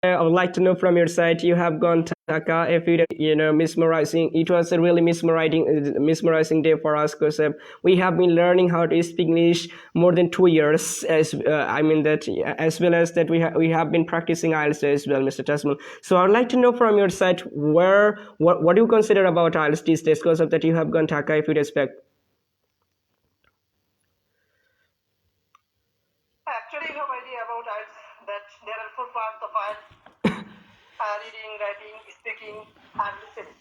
I would like to know from your side. You have gone to Dhaka. If mesmerizing. It was a really mesmerizing day for us because we have been learning how to speak English more than 2 years. As I mean that, as well as that we have been practicing IELTS as well, Mr. Tasman. So I would like to know from your side what do you consider about IELTS these days? Because of that, you have gone to Dhaka. If you respect. Actually, you have idea about IELTS that there are four parts of IELTS: reading, writing, speaking, and listening.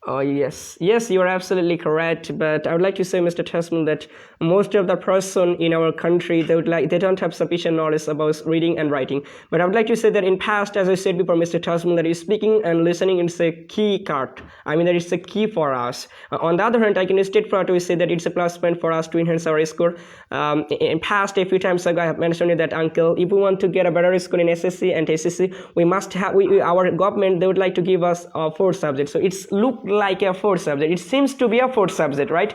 Oh yes, yes, you are absolutely correct. But I would like to say, Mr. Tasman, that most of the person in our country they don't have sufficient knowledge about reading and writing. But I would like to say that in past, as I said before, Mr. Tasman, that is speaking and listening is a key card. I mean that it's a key for us. On the other hand, I can state for to say that it's a plus point for us to enhance our score. In past, a few times ago, I have mentioned that, uncle, if we want to get a better score in SSC and SSC, we must have our government, they would like to give us four subjects. So it's look like a fourth subject. It seems to be a fourth subject, right?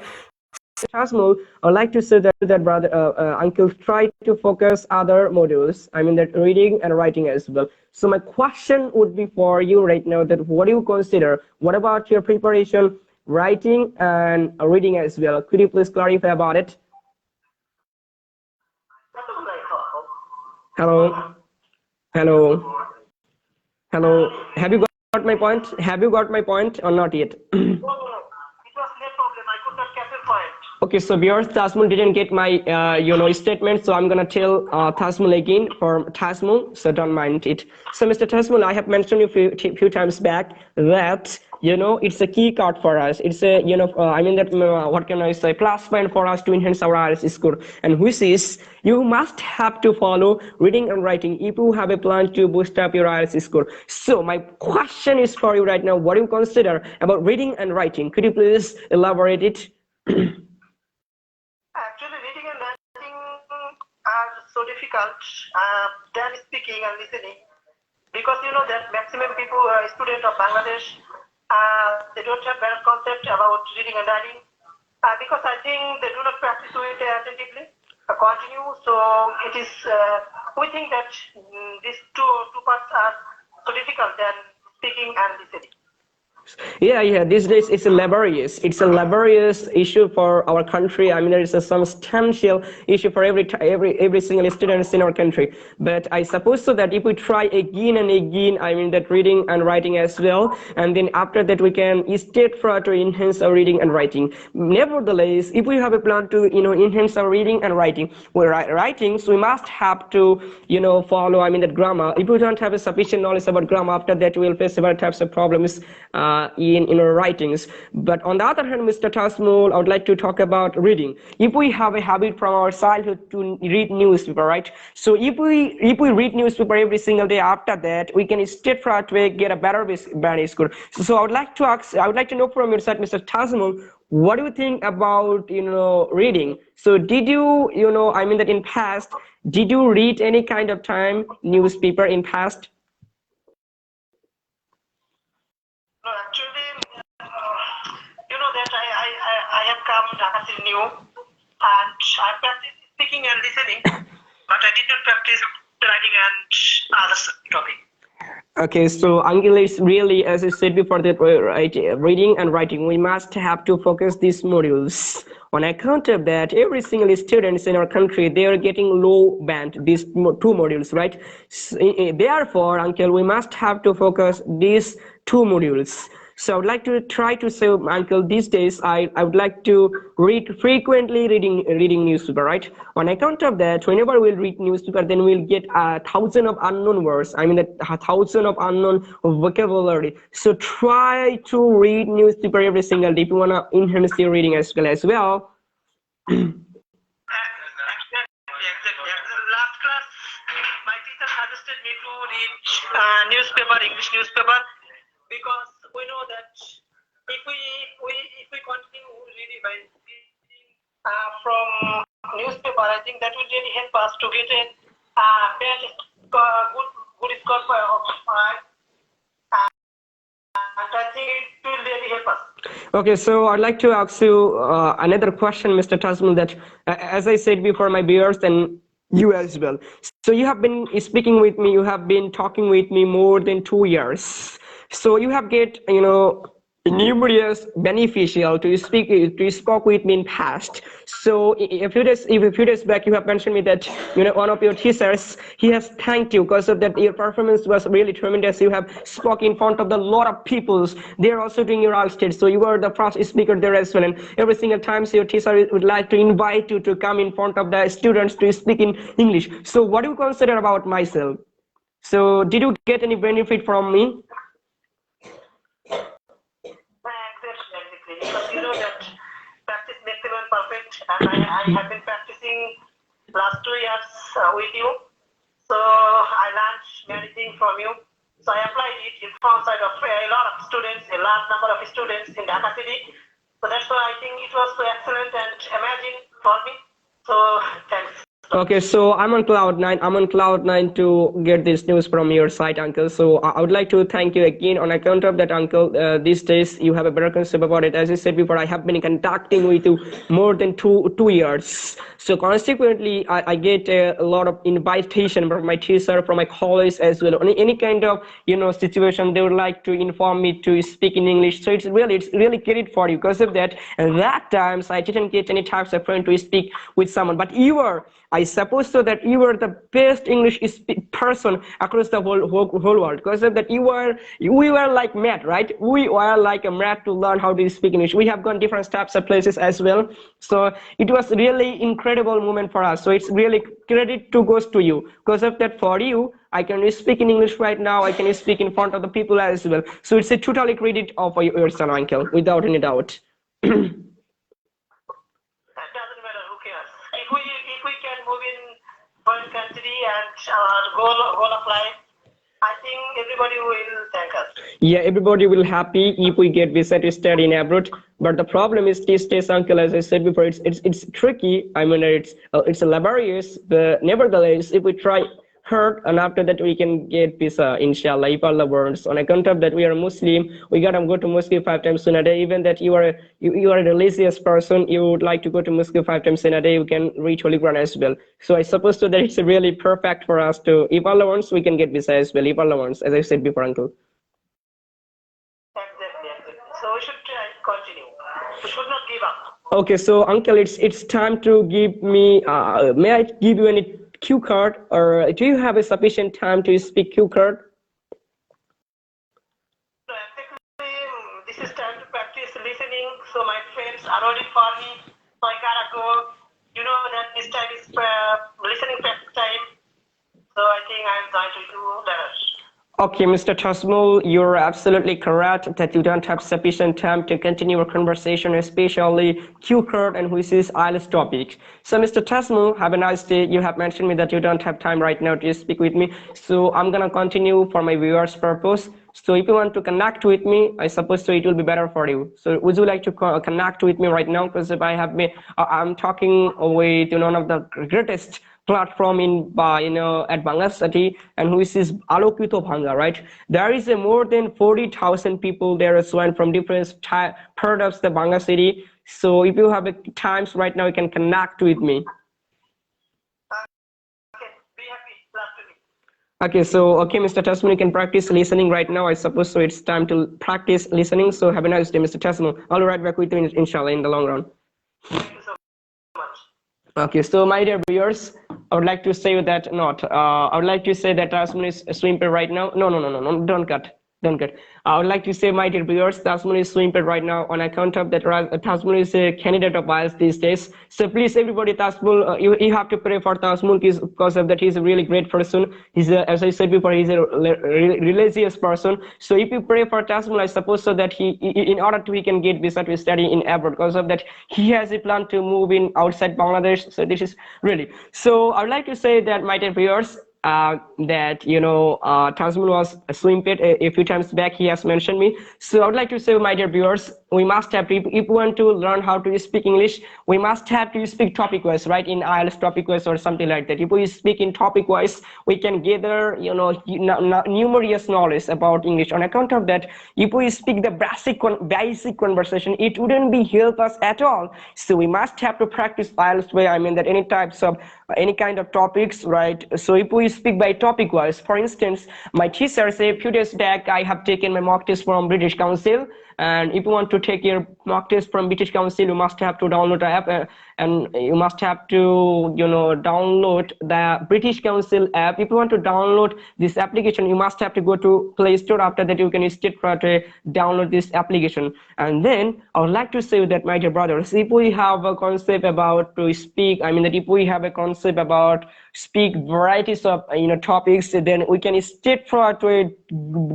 Tasmul, I would like to say that brother, uncle, try to focus other modules. I mean that reading and writing as well. So my question would be for you right now: that what do you consider? What about your preparation, writing and reading as well? Could you please clarify about it? Hello, hello, hello. Have you got my point? Have you got my point or not yet? No, no, no. It was no problem. I could not catch your point. Okay, so viewers, Tasmul didn't get my statement, so I'm gonna tell Tasmul again for Tasmul, so don't mind it. So Mr. Tasmul, I have mentioned you few times back that it's a key card for us. It's a I mean that what can I say, plus point for us to enhance our IELTS score, and which is you must have to follow reading and writing if you have a plan to boost up your IELTS score. So my question is for you right now: what do you consider about reading and writing? Could you please elaborate it? Actually, reading and writing are so difficult than speaking and listening, because you know that maximum people, students of Bangladesh, they don't have better concept about reading and writing, because I think they do not practice it attentively, continue. So it is, we think that these two parts are so difficult than speaking and listening. Yeah, these days it's a laborious issue for our country. I mean, there is a substantial issue for every single student in our country. But I suppose so that if we try again and again, I mean that reading and writing as well, and then after that we can state for to enhance our reading and writing. Nevertheless, if we have a plan to enhance our reading and writing, writing, so we must have to follow, I mean that grammar. If we don't have a sufficient knowledge about grammar, after that we will face several types of problems in our writings. But on the other hand, Mr. Tasmul, I would like to talk about reading. If we have a habit from our childhood to read newspaper, right? So if we read newspaper every single day, after that we can straight away get a better score. So I would like to know from your side, Mr. Tasmul, what do you think about reading? So did you I mean that in past, did you read any kind of time newspaper in past? No, actually, you know that I have come Dhaka City new, and I practice speaking and listening, but I did not practice writing and other topic. Okay, so Angel, is really, as I said before, that reading and writing, we must have to focus these modules. On account of that, every single students in our country, they are getting low band, these two modules, right? So, therefore, Uncle, we must have to focus these two modules. So I would like to try to say, uncle, these days I would like to read frequently reading newspaper, right? On account of that, whenever we'll read newspaper, then we'll get 1,000 of unknown words. I mean, 1,000 of unknown vocabulary. So try to read newspaper every single day if you wanna enhance your reading as well. Exactly. Last class, my teacher suggested me to read newspaper, English newspaper, because we know that if we continue reading by reading from newspaper, I think that will really help us to get a good score for and I think it will really help us. Okay, so I'd like to ask you another question, Mr. Tasman, that as I said before, my viewers, and You as well. So you have been speaking with me, you have been talking with me more than 2 years. So you have get, numerous beneficial to speak with me in past. So a few days back, you have mentioned me that one of your teachers, he has thanked you because of that your performance was really tremendous. You have spoke in front of the lot of peoples. They are also doing your all stage. So you were the first speaker there as well. And every single time, so your teacher would like to invite you to come in front of the students to speak in English. So what do you consider about myself? So did you get any benefit from me? Exactly. Because you know that practice makes everyone perfect, and I have been practicing last 2 years with you. So I learned many things from you. So I applied it in front side of a lot of students, a large number of students in Dhaka City. So that's why I think it was so excellent and amazing for me. So thanks. Okay, so I'm on cloud nine. I'm on cloud nine to get this news from your site, Uncle. So I would like to thank you again on account of that, Uncle. These days you have a better concept about it. As I said before, I have been contacting with you more than two years. So consequently, I get a lot of invitation from my teacher, from my college as well. Any kind of situation, they would like to inform me to speak in English. So it's really great for you because of that. And that times I didn't get any types of friend to speak with someone, but you were. I suppose so that you were the best English person across the whole world because of that we were like mad, right? We were like a mad to learn how to speak English. We have gone different types of places as well. So it was really incredible moment for us. So it's really credit to goes to you because of that. For you, I can speak in English right now. I can speak in front of the people as well. So it's a totally credit of your son, Uncle, without any doubt. That doesn't matter. Who cares? If we can move in foreign country and our goal of life, I think everybody will thank us. Yeah, everybody will happy if we get visa to study in abroad. But the problem is these days, Uncle, as I said before, it's tricky. I mean, it's laborious, but nevertheless, if we try hard, and after that we can get visa, inshallah, if Allah wants. On account of that, we are Muslim, we gotta go to mosque 5 times in a day. Even that you are a religious person, you would like to go to mosque 5 times in a day, you can read Holy Quran as well. So I suppose so that it's really perfect for us to, if Allah wants, we can get visa as well, if Allah wants, as I said before, Uncle. Exactly. So we should continue. We should not give up. Okay, so Uncle, it's time to give me. May I give you any cue card, or do you have a sufficient time to speak cue card? So exactly, this is time to practice listening. So my friends are ready for me. So I gotta go. You know that this time is listening practice time. So I think I'm going to do that. Okay, Mr. Tasmul, you're absolutely correct that you don't have sufficient time to continue our conversation, especially Q card and which is IELTS topic. So, Mr. Tasmul, have a nice day. You have mentioned me that you don't have time right now to speak with me. So, I'm gonna continue for my viewers' purpose. So, if you want to connect with me, I suppose so it will be better for you. So, would you like to connect with me right now? Because if I have been, I'm talking with one of the greatest platform at Banga City, and which is Alokito Banga, right? There is a more than 40,000 people there as well from different part of the Banga City. So if you have times right now, you can connect with me. Okay, be happy, love to me. Okay, so Mr. Tasman, you can practice listening right now. I suppose so it's time to practice listening. So have a nice day, Mr. Tasman. I'll be right back with you, inshallah, in the long run. Thank you so much. Okay, so my dear viewers, I would like to say that I would like to say that Tasman is swimming right now. No, don't cut. I would like to say, my dear viewers, Tasman is swimming right now on account of that Tasman is a candidate of IELTS these days. So please, everybody, Tasman, you have to pray for Tasman because of that he's a really great person. As I said before, he's a religious person. So if you pray for Tasman, I suppose so that in order to he can get visa to study in abroad, because of that he has a plan to move in outside Bangladesh. So this is really. So I would like to say that, my dear viewers, that Tasman was swimming a few times back, he has mentioned me. So I would like to say, my dear viewers, we must have to, if we want to learn how to speak English, we must have to speak topic wise, right? In IELTS topic wise or something like that. If we speak in topic wise, we can gather, you know, numerous knowledge about English. On account of that, if we speak the basic conversation, it wouldn't be help us at all. So we must have to practice IELTS way. I mean that any types of any kind of topics, right? So if we speak by topic wise, for instance, my teacher say a few days back I have taken my mock test from British Council, and if you want to take your mock test from British Council, you must have to download the app, and you must have to, you know, download the British Council app. If you want to download this application, you must have to go to Play Store. After that, you can straight download this application. And then I would like to say that, my dear brothers, if we have a concept about to speak, I mean that if we have a concept about speak varieties of, you know, topics, then we can straightforward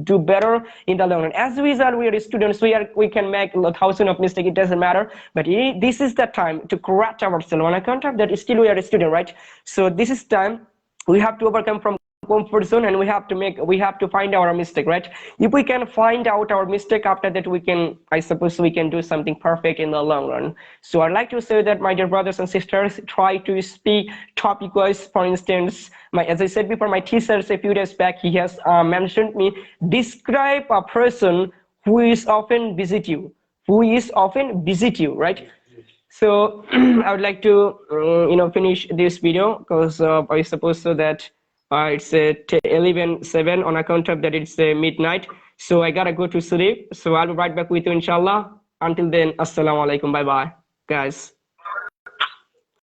do better in the long run. As a result, we are students, we can make 1,000 of mistakes, it doesn't matter, but this is the time to correct ourselves. On account of that, still we are a student, right? So this is time we have to overcome from comfort zone, and we have to find our mistake, right? If we can find out our mistake, after that we can, I suppose, we can do something perfect in the long run. So I'd like to say that, my dear brothers and sisters, try to speak topic wise. For instance, as I said before, my teacher a few days back, he has mentioned me, describe a person who is often visit you, right? So I would like to you know, finish this video, because I suppose so that it's 11:07. On account of that, it's midnight, so I gotta go to sleep. So I'll be right back with you, inshallah. Until then, assalamu alaikum, bye bye guys.